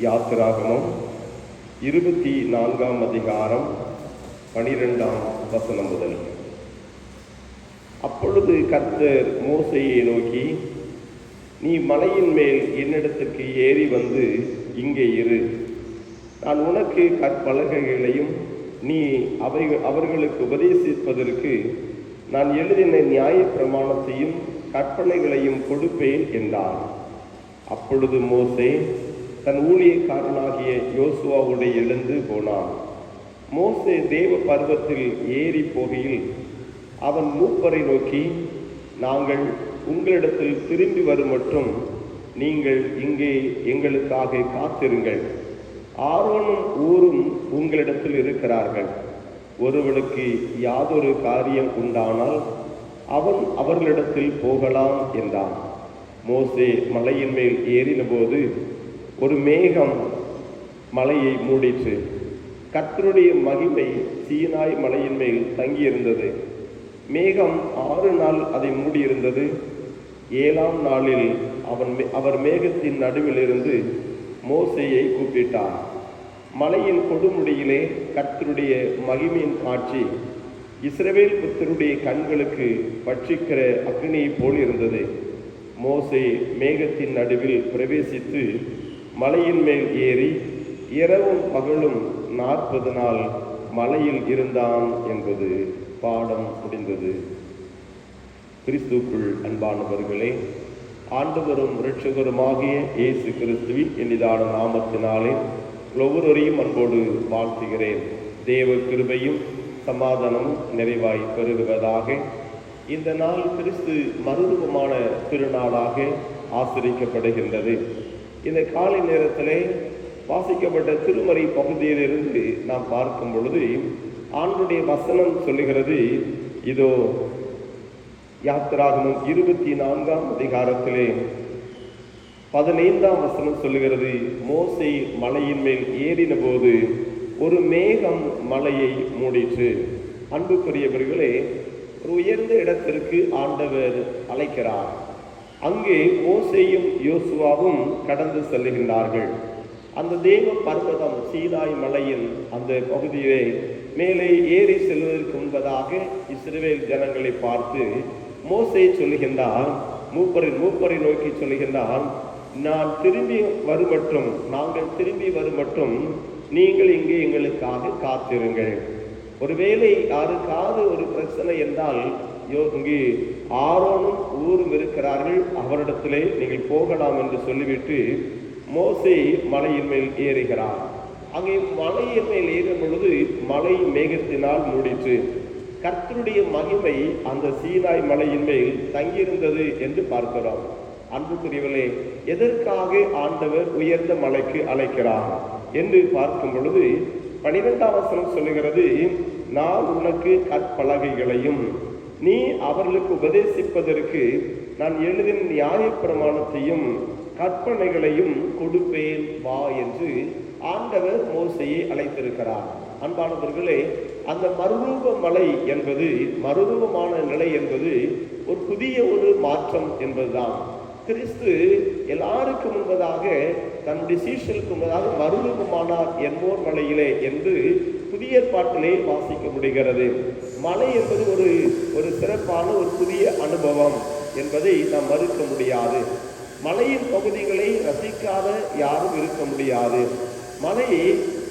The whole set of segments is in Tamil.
யாத்திராகமம் 24 அதிகாரம் 12 வசனம் முதல். அப்பொழுது கர்த்தர் மோசேயை நோக்கி, நீ மலையின் மேல் என்னிடத்திற்கு ஏறி வந்து இங்கே இரு. நான் உனக்கு கற்பலகைகளையும் நீ அவர்களுக்கு உபதேசிப்பதற்கு நான் எழுதின நியாய பிரமாணத்தையும் கற்பனைகளையும் கொடுப்பேன் என்றார். அப்பொழுது மோசே தன் ஊழியக்காரனாகிய யோசுவாவோடு எழுந்து போனான். மோசே தேவ பர்வத்தில் ஏறி போகையில் அவன் மூப்பரை நோக்கி, நாங்கள் உங்களிடத்தில் திரும்பி வரும் மட்டும் நீங்கள் இங்கே எங்களுக்காக காத்திருங்கள். ஆரோனும் ஊரும் உங்களிடத்தில் இருக்கிறார்கள். ஒருவனுக்கு யாதொரு காரியம் உண்டானால் அவன் அவர்களிடத்தில் போகலாம் என்றான். மோசே மலையின் மேல் ஏறின போது ஒரு மேகம் மலையை மூடிற்று. கர்த்தருடைய மகிமை சீனாய் மலையின் மேல் தங்கியிருந்தது. மேகம் 6 நாள் அதை மூடியிருந்தது. 7ஆம் நாளில் அவர் மேகத்தின் நடுவில் இருந்து மோசேயை கூப்பிட்டார். மலையின் கொடுமுடியிலே கர்த்தருடைய மகிமையின் காட்சி இஸ்ரவேல் புத்தருடைய கண்களுக்கு பட்சிக்கிற அக்னியை போல் இருந்தது. மோசே மேகத்தின் நடுவில் பிரவேசித்து மலையின் மேல் ஏறி இரவும் பகலும் 40 நாள் மலையில் இருந்தான் என்பது பாடம் முடிந்தது. கிறிஸ்துவுக்குள் அன்பானவர்களே, ஆண்டவரும் இரட்சகருமாகிய இயேசு கிறிஸ்துவின் இனிதான நாமத்தினாலே ஒவ்வொருவரையும் அன்போடு வாழ்த்துகிறேன். தேவ கிருபையும் சமாதானமும் நிறைவாய் பெருகுவதாக. இந்த நாள் கிறிஸ்து மறுரூபமான திருநாளாக ஆசிரிக்கப்படுகின்றது. இந்த காலை நேரத்திலே வாசிக்கப்பட்ட திருமறை பகுதியிலிருந்து நாம் பார்க்கும் பொழுது ஆண்டுடைய வசனம் சொல்லுகிறது, இதோ யாத்திராகமம் 24 அதிகாரத்திலே 15 வசனம் சொல்லுகிறது, மோசே மலையின் மேல் ஏறின போது ஒரு மேகம் மலையை மூடிற்று. அன்புக்குரியவர்களே, ஒரு உயர்ந்த இடத்திற்கு ஆண்டவர் அழைக்கிறார். அங்கே மோசேயும் யோசுவாவும் கடந்து செல்லுகின்றார்கள். அந்த தேவ பர்வதம் சீனாய் மலையின் அந்த பகுதியிலே மேலே ஏறி செல்வதற்கு முன்பதாக இஸ்ரவேல் ஜனங்களை பார்த்து மோசே சொல்லுகின்றார், மூப்பரை நோக்கி சொல்லுகின்றார், நாங்கள் திரும்பி வரும் மட்டும் நீங்கள் இங்கே எங்களுக்காக காத்திருங்கள். ஒருவேளை யாருக்காவது ஒரு பிரச்சனை என்றால் இங்கே ஆரோனும் ஊரும் இருக்கிறார்கள், அவரிடத்திலே நீங்கள் போகலாம் என்று சொல்லிவிட்டு மோசே மலையின் மேல் ஏறுகிறார். அங்கே மலையின் மேல் ஏறும் பொழுது மலை மேகத்தினால் மூடிற்று. கர்த்தருடைய மகிமை அந்த சீனாய் மலையின் மேல் தங்கியிருந்தது என்று பார்க்கிறோம். அன்புக்குரியவர்களே, எதற்காக ஆண்டவர் உயர்ந்த மலைக்கு அழைக்கிறார் என்று பார்க்கும் பொழுது 12ஆம் வசனம் சொல்லுகிறது, நான் உனக்கு கற்பலகைகளையும் நீ அவர்களுக்கு உபதேசிப்பதற்கு நான் எழுதின நியாய பிரமாணத்தையும் கற்பனைகளையும் கொடுப்பேன் வா என்று ஆண்டவர் மோசேயை அழைத்திருக்கிறார். அன்பானவர்களே, அந்த மறுரூப மலை என்பது, மறுரூபமான நிலை என்பது ஒரு புதிய ஒரு மாற்றம் என்பதுதான். கிறிஸ்து எல்லாருக்கும் முன்பதாக தன்னுடைய சீஷர்களுக்கு முன்பதாக மறுரூபமானார் என்போர் மலையிலே என்று புதிய ஏற்பாட்டிலே வாசிக்க முடிகிறது. மலை என்பது ஒரு சிறப்பான ஒரு புதிய அனுபவம் என்பதை நாம் மறுக்க முடியாது. மலையின் பகுதிகளை ரசிக்காத யாரும் இருக்க முடியாது. மலை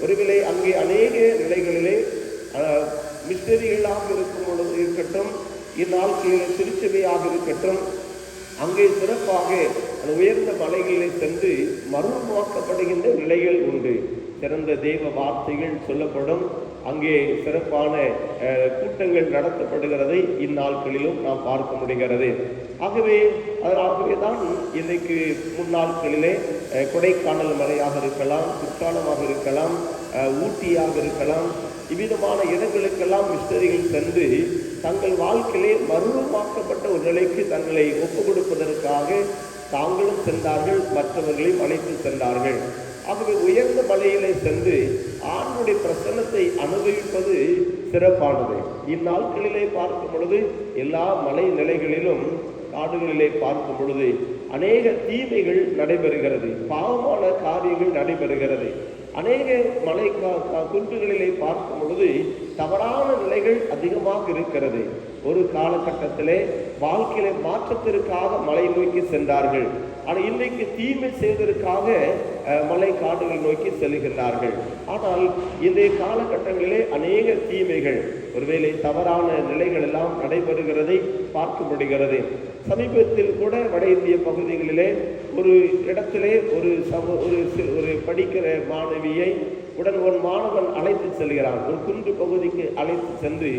ஒருவேளை அங்கே அநேக நிலைகளிலே மிஸ்டரிகளாக இருக்கும் பொழுது இருக்கட்டும், இந்நாட்களில் திருச்சபையாக இருக்கட்டும், அங்கே சிறப்பாக அந்த உயர்ந்த மலைகளிலே சென்று மறுமாக்கப்படுகின்ற நிலைகள் உண்டு. சிறந்த தேவ வார்த்தைகள் சொல்லப்படும், அங்கே சிறப்பான கூட்டங்கள் நடத்தப்படுகிறதை இந்நாட்களிலும் நாம் பார்க்க முடிகிறது. ஆகவே தான் இன்றைக்கு முன்னாட்களிலே கொடைக்கானல் மலையாக இருக்கலாம், குற்றாலமாக இருக்கலாம், ஊட்டியாக இருக்கலாம், இவ்விதமான இடங்களுக்கெல்லாம் மிஸ்டரிகள் சென்று தங்கள் வாழ்க்கையிலே மறுமாக்கப்பட்ட ஒரு நிலைக்கு தங்களை ஒப்பு கொடுப்பதற்காக தாங்களும் சென்றார்கள், மற்றவர்களையும் அழைத்து சென்றார்கள். ஆகவே உயர்ந்த மலையிலே சென்று ஆண்டுடைய பிரசன்னத்தை அனுபவிப்பது சிறப்பானது. இந்நாட்களிலே பார்க்கும் பொழுது எல்லா மலை நிலைகளிலும் காடுகளிலே பார்க்கும் பொழுது அநேக தீமைகள் நடைபெறுகிறது, பாவமான காரியங்கள் நடைபெறுகிறது. அநேக மலை குன்றுகளிலே பார்க்கும் பொழுது தவறான நிலைகள் அதிகமாக இருக்கிறது. ஒரு காலகட்டத்திலே வாழ்க்கையில மாற்றத்திற்காக மலை நோக்கி சென்றார்கள். ஆனால் இன்றைக்கு தீமை செய்வதற்காக மலை காடுகள் நோக்கி செல்கின்றார்கள். ஆனால் இன்றைய காலகட்டங்களிலே அநேக தீமைகள், ஒருவேளை தவறான நிலைகள் எல்லாம் நடைபெறுகிறதை பார்க்க முடிகிறது. சமீபத்தில் கூட வட இந்திய பகுதிகளிலே ஒரு இடத்திலே ஒரு படிக்கிற மாணவியை ஒரு மாணவன் அழைத்து செல்கிறான். ஒரு குன்று பகுதிக்கு அழைத்து சென்று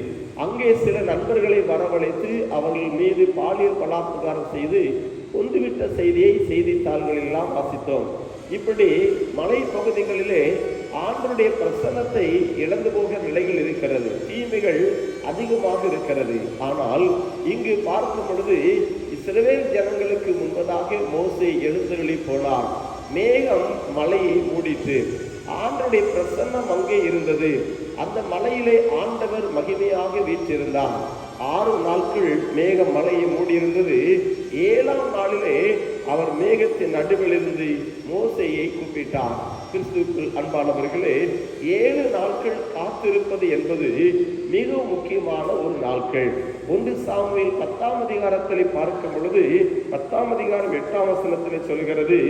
அங்கே சில நண்பர்களை வரவழைத்து அவர்கள் மீது பாலியல் பலாத்காரம் செய்து கொண்டுவிட்ட செய்தியை செய்தித்தாள்களில் எல்லாம் வாசித்தோம். இப்படி மலை பகுதிகளிலே ஆண்டவருடைய பிரசன்னத்தை இழந்து போகிற நிலைகள் இருக்கிறது, தீமைகள் அதிகமாக இருக்கிறது. ஆனால் இங்கு பார்க்கும் பொழுது இஸ்ரவேல் ஜனங்களுக்கு முன்பதாக மோசே எழுந்தருளி போனார். மேகம் மலையை மூடிட்டு ஆண்டவருடைய பிரசன்னம் அங்கே இருந்தது. அந்த மலையிலே ஆண்டவர் மகிமையாக வீற்றிருந்தார். 6 நாட்கள் மேகம் மலையை மூடியிருந்தது. 7ஆம் நாளிலே அவர் மேகத்தின் நடுவிலிருந்து மோசேயை கூப்பிட்டார். கிறிஸ்துவுக்குள் அன்பானவர்களே, 7 நாட்கள் காத்திருப்பது என்பது மிகவும் முக்கியமான ஒரு நாட்கள். 1 சாமுவேல் 10ஆம் அதிகாரத்தில் பார்க்கும் பொழுது 10ஆம் அதிகாரம் 8ஆம் வசனத்தில் சொல்கிறது,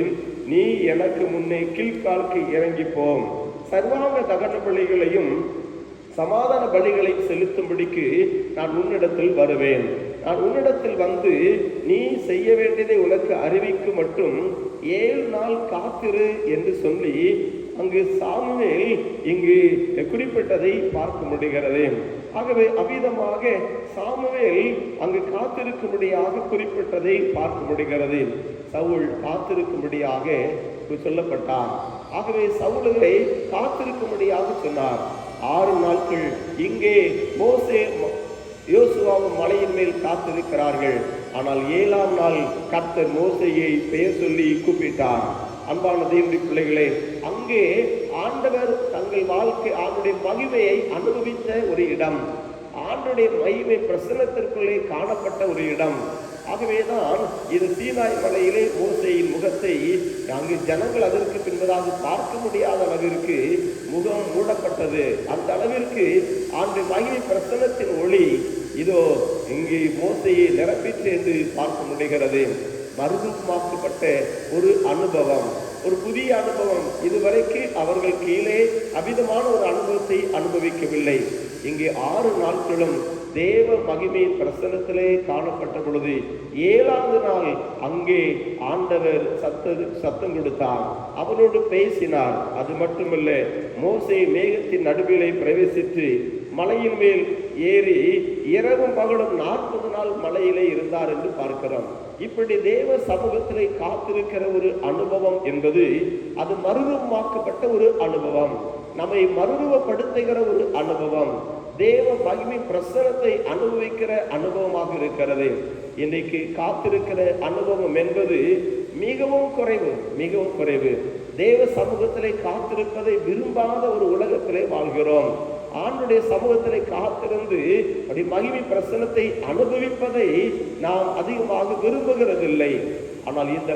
நீ எனக்கு முன்னே கீழ்காலுக்கு இறங்கி போம், சர்வாங்க தகன பலிகளையும் சமாதான பலிகளை செலுத்தும்படிக்கு நான் உன்னிடத்தில் வருவேன். நான் உன்னிடத்தில் வந்து நீ செய்ய வேண்டியதை உனக்கு அறிவிக்கு மட்டும் 7 நாள் காத்திரு என்று சொல்லி அங்கு சாமுவேல் இங்கு குறிப்பிட்டதை பார்க்க முடிகிறது. ஆகவே அவ்விதமாக சாமுவேல் அங்கு காத்திருக்கும்படியாக குறிப்பிட்டதை பார்க்க முடிகிறது. சவுல் காத்திருக்கும்படியாக சொல்லப்பட்டார். ஆகவே சவுலை காத்திருக்கும்படியாக சொன்னார். 6 நாட்கள் இங்கே மோசே யோசுவாவும் மலையின் மேல் காத்திருக்கிறார்கள். ஆனால் 7ஆம் நாள் கர்த்தர் மோசேயை பெயர் சொல்லி கூப்பிட்டார். அன்பான தேவனுடைய பிள்ளைகளே, அங்கே ஆண்டவர் தங்கள் வாழ்க்கை ஆண்டுடைய மகிமையை அனுபவித்த ஒரு இடம், ஆண்டுடைய மகிமை பிரசன்னத்திற்குள்ளே காணப்பட்ட ஒரு இடம். ஆகவேதான் இது சீனாய் மலையிலே மோசேயின் முகத்தை அங்கு ஜனங்கள் அதற்கு பின்பதாக பார்க்க முடியாத அளவிற்கு முகம் மூடப்பட்டது. அந்த அளவிற்கு ஆண்டு மகிமை பிரசன்னத்தின் ஒளி இதோ இங்கு மோசையை நிரப்பிற்று என்று பார்க்க முடிகிறது. மறுரூபமாக்கப்பட்ட ஒரு அனுபவம், ஒரு புதிய அனுபவம். இதுவரைக்கு அவர்கள் கீழே அமிதமான ஒரு அனுபவத்தை அனுபவிக்கவில்லை. இங்கே 6 நாட்களும் தேவ மகிமையின் பிரசன்னத்திலே காணப்பட்ட பொழுது 7ஆவது நாள் அங்கே ஆண்டவர் சத்தம் கொடுத்தார், அவனோடு பேசினார். அது மட்டுமல்ல, மோசே மேகத்தின் நடுவிலே பிரவேசித்து மலையின் மேல் ஏறி இரவும் பகலும் 40 நாள் மலையிலே இருந்தார் என்று பார்க்கிறோம். இப்படி தேவ சமூகத்திலே காத்திருக்கிற ஒரு அனுபவம் என்பது அது மறுரூபமாக்கப்பட்ட ஒரு அனுபவம், நம்மை மறுரூபப்படுத்துகிற ஒரு அனுபவம், தேவ மகிமை பிரசன்னத்தை அனுபவிக்கிற அனுபவமாக இருக்கிறது. இன்றைக்கு காத்திருக்கிற அனுபவம் என்பது மிகவும் குறைவு, மிகவும் குறைவு. தேவ சமூகத்திலே காத்திருப்பதை விரும்பாத ஒரு உலகத்திலே வாழ்கிறோம். ஆண்டுடைய சமூகத்திலே காத்திருந்து அப்படி மகிமை பிரசன்னத்தை அனுபவிப்பதை நாம் அதிகமாக விரும்புகிறதில்லை. ஆனால் இந்த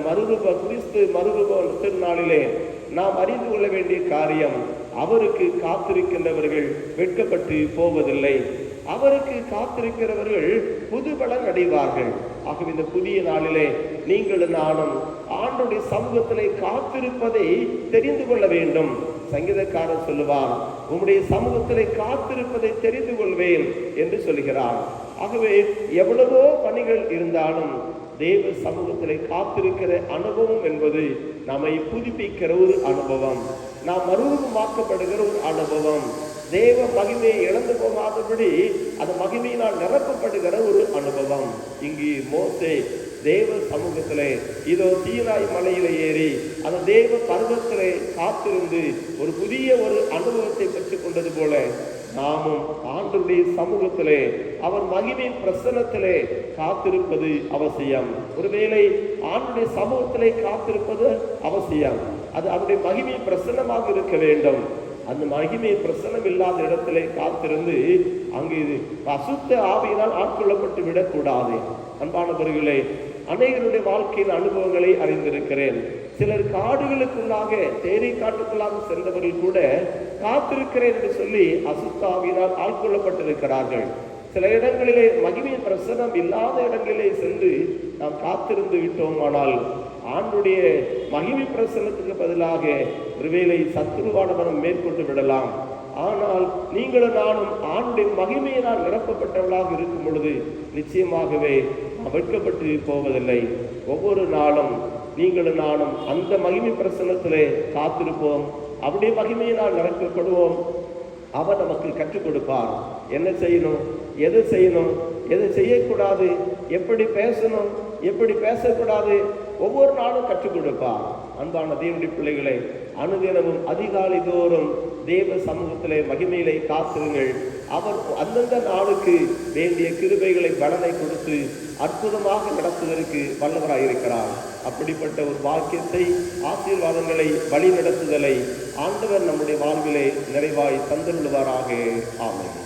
கிறிஸ்து மறுரூப திருநாளிலே நாம் அறிந்து கொள்ள வேண்டிய காரியம், அவருக்கு காத்திருக்கின்றவர்கள் வெட்கப்பட்டு போவதில்லை. அவருக்கு காத்திருக்கிறவர்கள் புது பலன் அடைவார்கள். ஆகவே இந்த புதிய நாளிலே நீங்கள் நானும் ஆண்டுடைய சமூகத்திலே காத்திருப்பதை தெரிந்து கொள்ள வேண்டும். சங்கீதக்காரன் சொல்லுவார், உம்முடைய சமூகத்திலே காத்திருப்பதை தெரிந்து கொள்வேன் என்று சொல்கிறார். ஆகவே எவ்வளவோ பணிகள் இருந்தாலும் தேவ சமூகத்திலே காத்திருக்கிற அனுபவம் என்பது நம்மை புதுப்பிக்கிற ஒரு அனுபவம், நாம் மறுரூபமாக்கப்படுகிற ஒரு அனுபவம், தேவ மகிமையை இழந்து போகாதபடி அந்த மகிமையினால் நிரப்பப்படுகிற ஒரு அனுபவம். இங்கு மோசே தேவ சமூகத்திலே இதோ சீனாய் மலையில ஏறி அந்த தேவ பர்வத்திலே காத்திருந்து ஒரு புதிய ஒரு அனுபவத்தை பெற்றுக் கொண்டது போல நாமும் ஆண்டவருடைய சமூகத்திலே அவர் மகிமை பிரசன்னத்திலே காத்திருப்பது அவசியம். ஒருவேளை ஆண்டவருடைய சமூகத்திலே காத்திருப்பது அவசியம், அது அவருடைய மகிமை பிரசன்னமாக இருக்க வேண்டும். அந்த மகிமை பிரசன்னம் இல்லாத இடத்திலே காத்திருந்து அங்கு அசுத்த ஆவியினால் ஆட்கொள்ளப்பட்டு விடக்கூடாது. அன்பானவர்களே, அநேகருடைய வாழ்க்கையின் அனுபவங்களை அறிந்திருக்கிறேன். சிலர் காடுகளுக்குள்ளாக, தேரை காட்டுக்குள்ளாக சென்றவர்கள் கூட காத்திருக்கிறேன் என்று சொல்லி அசுத்தாவினால் ஆட்கொள்ளப்பட்டிருக்கிறார்கள். சில இடங்களிலே மகிமை பிரசனம் இல்லாத இடங்களிலே சென்று நாம் காத்திருந்து விட்டோம். ஆனால் ஆண்டுடைய மகிமை பிரசனத்துக்கு பதிலாக ஒருவேளை சத்துருவானவனம் மேற்கொண்டு விடலாம். ஆனால் நீங்களும் நானும் ஆண்டுடைய மகிமையினால் நிரப்பப்பட்டவர்களாக இருக்கும் பொழுது நிச்சயமாகவே வெட்கப்பட்டு போவதில்லை. ஒவ்வொரு நாளும் நீங்களும் நானும் அந்த மகிமை பிரசனத்திலே காத்திருப்போம். அவருடைய மகிமையினால் நிரப்பப்படுவோம். அவர் நமக்கு கற்றுக் கொடுப்பார். என்ன செய்யணும், எது செய்யணும், எதை செய்யக்கூடாது, எப்படி பேசணும், எப்படி பேசக்கூடாது, ஒவ்வொரு நாளும் கற்றுக் கொடுப்பார். அன்பான தேவனுடைய பிள்ளைகளை, அனுதினமும் அதிகாலை தோறும் தேவ சமூகத்திலே மகிமையிலே காத்திருங்கள். அவர் அந்தந்த நாளுக்கு வேண்டிய கிருபைகளை பலனை கொடுத்து அற்புதமாக நடத்துவதற்கு வல்லவராயிருக்கிறார். அப்படிப்பட்ட ஒரு வாக்கியத்தை, ஆசீர்வாதங்களை, வழி நடத்துதலை ஆண்டவர் நம்முடைய வாழ்விலே நிறைவாய் தந்தருள்வாராக. ஆமென்.